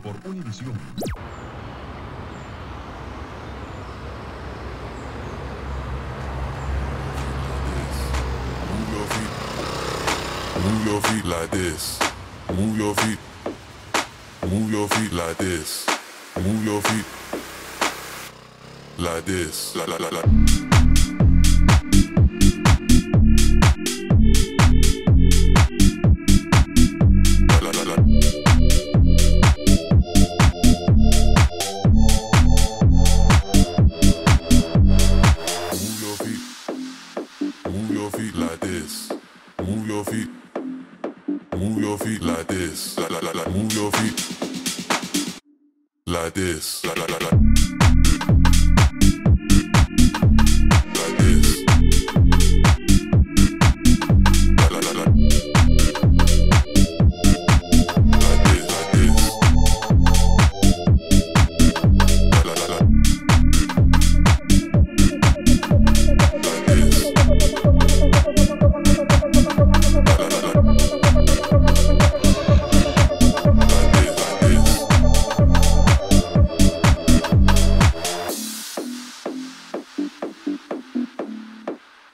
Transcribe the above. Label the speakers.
Speaker 1: por Univisión.
Speaker 2: Move your feet like this. Move your feet. Move your feet like this. Move your feet like this. La la la la. La la la. Move your feet. Move your feet like this. Move your feet. Move your feet like this. La la la la. Move your feet like this. La la la la.